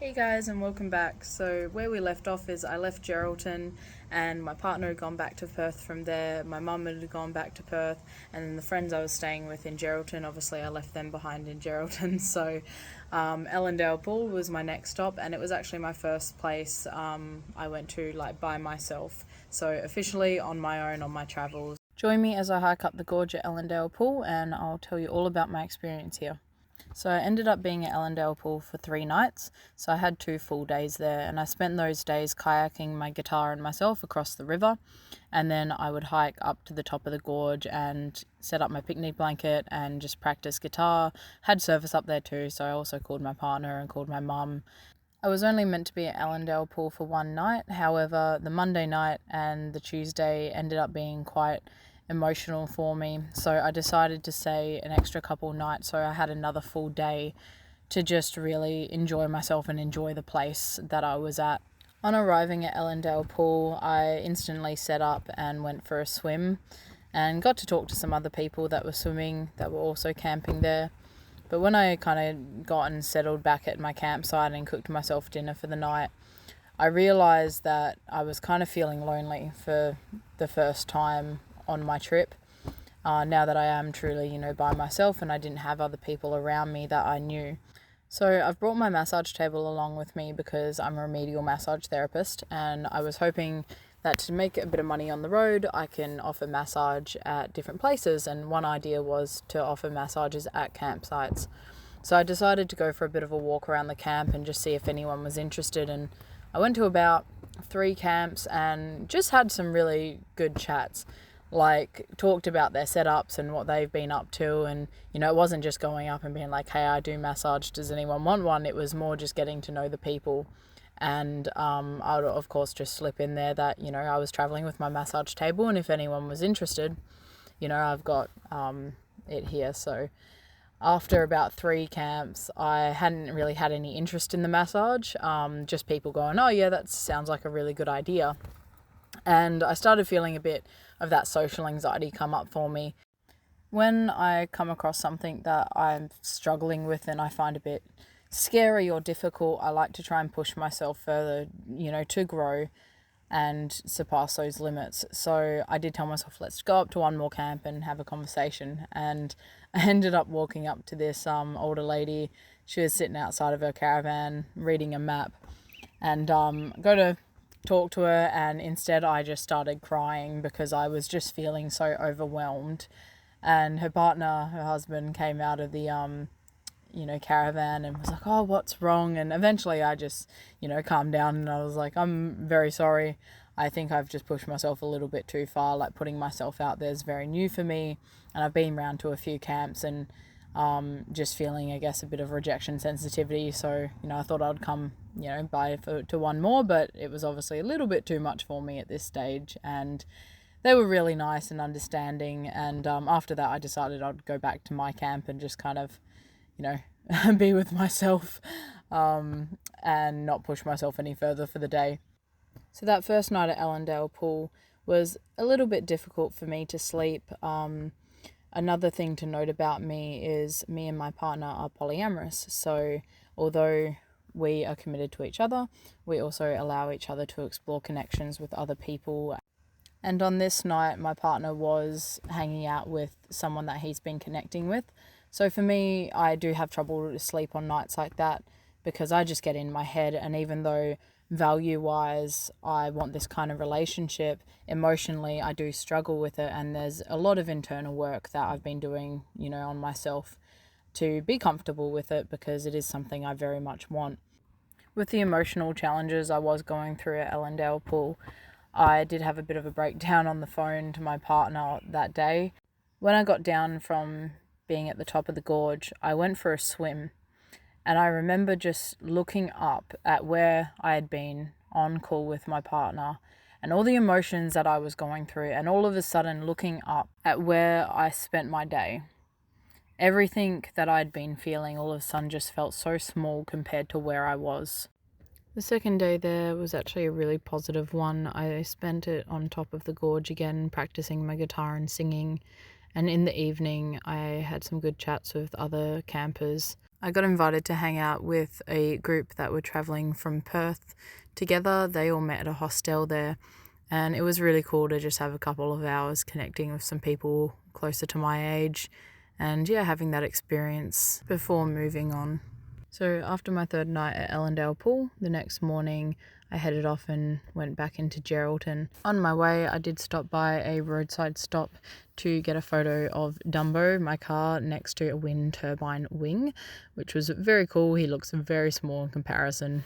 Hey guys, and welcome back. So, where we left off is I left Geraldton, and my partner had gone back to Perth from there. My mum had gone back to Perth, and then the friends I was staying with in Geraldton, obviously, I left them behind in Geraldton. So, Ellendale Pool was my next stop, and it was actually my first place I went to like by myself. So, officially on my own on my travels. Join me as I hike up the gorge at Ellendale Pool, and I'll tell you all about my experience here. So I ended up being at Ellendale Pool for 3 nights. So I had 2 full days there, and I spent those days kayaking my guitar and myself across the river. And then I would hike up to the top of the gorge and set up my picnic blanket and just practice guitar. Had service up there too, so I also called my partner and called my mum. I was only meant to be at Ellendale Pool for 1 night. However, the Monday night and the Tuesday ended up being quite emotional for me. So I decided to stay an extra couple nights, so I had another full day to just really enjoy myself and enjoy the place that I was at. On arriving at Ellendale Pool, I instantly set up and went for a swim and got to talk to some other people that were swimming that were also camping there. But when I kind of got and settled back at my campsite and cooked myself dinner for the night, I realised that I was kind of feeling lonely for the first time on my trip. Now that I am truly, by myself and I didn't have other people around me that I knew. So I've brought my massage table along with me because I'm a remedial massage therapist, and I was hoping that to make a bit of money on the road, I can offer massage at different places, and one idea was to offer massages at campsites. So I decided to go for a bit of a walk around the camp and just see if anyone was interested, and I went to about 3 camps and just had some really good chats. Like, talked about their setups and what they've been up to, and it wasn't just going up and being like, hey, I do massage, does anyone want one? It was more just getting to know the people. And I would of course just slip in there that I was traveling with my massage table, and if anyone was interested, I've got it here. So after about 3 camps, I hadn't really had any interest in the massage, just people going, oh yeah, that sounds like a really good idea. And I started feeling a bit of that social anxiety come up for me. When I come across something that I'm struggling with and I find a bit scary or difficult, I like to try and push myself further, to grow and surpass those limits. So I did tell myself, let's go up to one more camp and have a conversation. And I ended up walking up to this older lady. She was sitting outside of her caravan reading a map, and go to talk to her, and instead I just started crying because I was just feeling so overwhelmed. And her partner, her husband, came out of the caravan and was like, oh, what's wrong? And eventually I just calmed down, and I was like, I'm very sorry. I think I've just pushed myself a little bit too far. Like, putting myself out there is very new for me, and I've been around to a few camps and just feeling, I guess, a bit of rejection sensitivity. So, I thought I'd come, to one more, but it was obviously a little bit too much for me at this stage. And they were really nice and understanding. And after that, I decided I'd go back to my camp and just kind of, be with myself and not push myself any further for the day. So that first night at Ellendale Pool was a little bit difficult for me to sleep. Another thing to note about me is me and my partner are polyamorous. So although we are committed to each other, we also allow each other to explore connections with other people. And on this night, my partner was hanging out with someone that he's been connecting with. So for me, I do have trouble to sleep on nights like that because I just get in my head. And even though value-wise I want this kind of relationship, emotionally I do struggle with it. And there's a lot of internal work that I've been doing, on myself to be comfortable with it, because it is something I very much want. With the emotional challenges I was going through at Ellendale Pool, I did have a bit of a breakdown on the phone to my partner that day. When I got down from being at the top of the gorge, I went for a swim, and I remember just looking up at where I had been on call with my partner and all the emotions that I was going through, and all of a sudden looking up at where I spent my day. Everything that I'd been feeling all of a sudden just felt so small compared to where I was. The second day there was actually a really positive one. I spent it on top of the gorge again, practicing my guitar and singing. And in the evening, I had some good chats with other campers. I got invited to hang out with a group that were travelling from Perth together. They all met at a hostel there, and it was really cool to just have a couple of hours connecting with some people closer to my age and having that experience before moving on. So after my third night at Ellendale Pool, the next morning I headed off and went back into Geraldton. On my way, I did stop by a roadside stop to get a photo of Dumbo, my car, next to a wind turbine wing, which was very cool. He looks very small in comparison.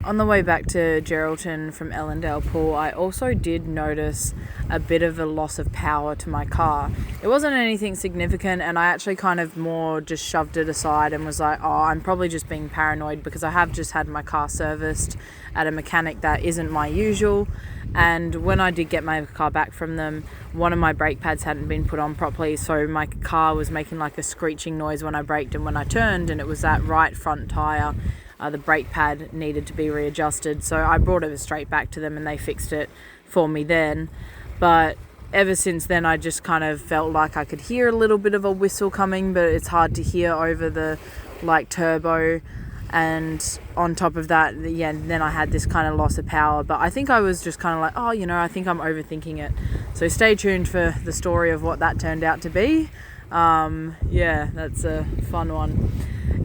On the way back to Geraldton from Ellendale Pool, I also did notice a bit of a loss of power to my car. It wasn't anything significant, and I actually kind of more just shoved it aside and was like, oh, I'm probably just being paranoid because I have just had my car serviced at a mechanic that isn't my usual. And when I did get my car back from them, one of my brake pads hadn't been put on properly, so my car was making like a screeching noise when I braked and when I turned, and it was that right front tyre. The brake pad needed to be readjusted, so I brought it straight back to them and they fixed it for me then. But ever since then, I just kind of felt like I could hear a little bit of a whistle coming, but it's hard to hear over the turbo. And on top of that, then I had this kind of loss of power. But I think I was just kind of like, I think I'm overthinking it. So stay tuned for the story of what that turned out to be. That's a fun one.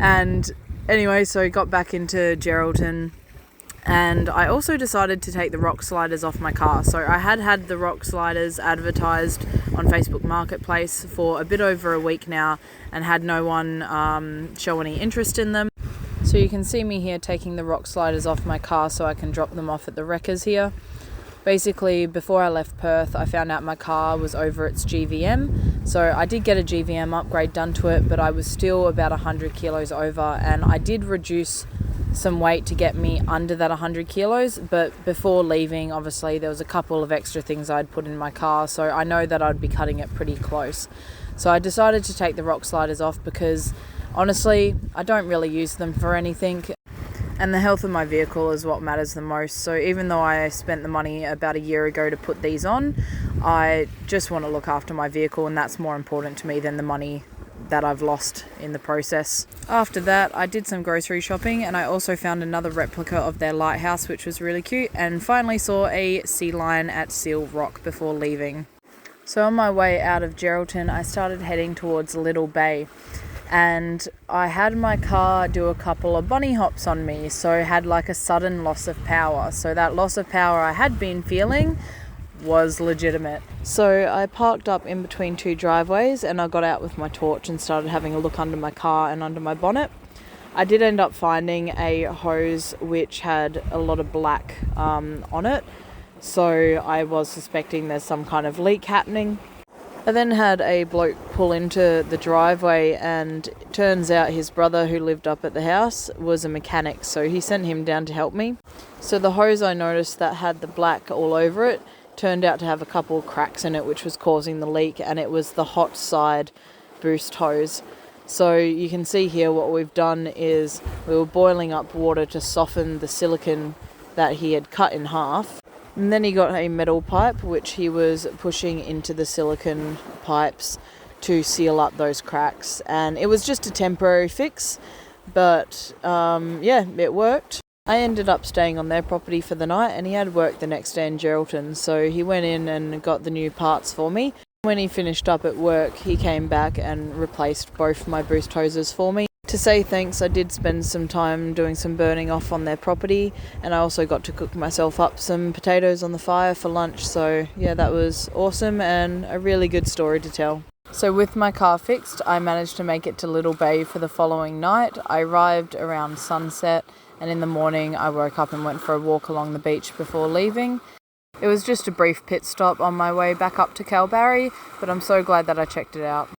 And anyway, so I got back into Geraldton, and I also decided to take the rock sliders off my car. So I had the rock sliders advertised on Facebook Marketplace for a bit over a week now and had no one show any interest in them. So you can see me here taking the rock sliders off my car so I can drop them off at the wreckers here. Basically, before I left Perth, I found out my car was over its GVM. So I did get a GVM upgrade done to it, but I was still about 100 kilos over, and I did reduce some weight to get me under that 100 kilos. But before leaving, obviously, there was a couple of extra things I'd put in my car, so I know that I'd be cutting it pretty close. So I decided to take the rock sliders off because, honestly, I don't really use them for anything. And the health of my vehicle is what matters the most. So even though I spent the money about a year ago to put these on, I just want to look after my vehicle, and that's more important to me than the money that I've lost in the process. After that, I did some grocery shopping, and I also found another replica of their lighthouse, which was really cute, and finally saw a sea lion at Seal Rock before leaving. So on my way out of Geraldton, I started heading towards Little Bay. And I had my car do a couple of bunny hops on me, so I had like a sudden loss of power. So that loss of power I had been feeling was legitimate. So I parked up in between two driveways, and I got out with my torch and started having a look under my car and under my bonnet. I did end up finding a hose which had a lot of black on it, so I was suspecting there's some kind of leak happening. I then had a bloke pull into the driveway, and it turns out his brother, who lived up at the house, was a mechanic, so he sent him down to help me. So the hose I noticed that had the black all over it turned out to have a couple of cracks in it, which was causing the leak, and it was the hot side boost hose. So you can see here what we've done is we were boiling up water to soften the silicone that he had cut in half. And then he got a metal pipe, which he was pushing into the silicone pipes to seal up those cracks. And it was just a temporary fix, but it worked. I ended up staying on their property for the night, and he had work the next day in Geraldton, so he went in and got the new parts for me. When he finished up at work, he came back and replaced both my boost hoses for me. To say thanks, I did spend some time doing some burning off on their property, and I also got to cook myself up some potatoes on the fire for lunch. So that was awesome and a really good story to tell. So with my car fixed, I managed to make it to Little Bay for the following night. I arrived around sunset, and in the morning I woke up and went for a walk along the beach before leaving. It was just a brief pit stop on my way back up to Kalbarri, but I'm so glad that I checked it out.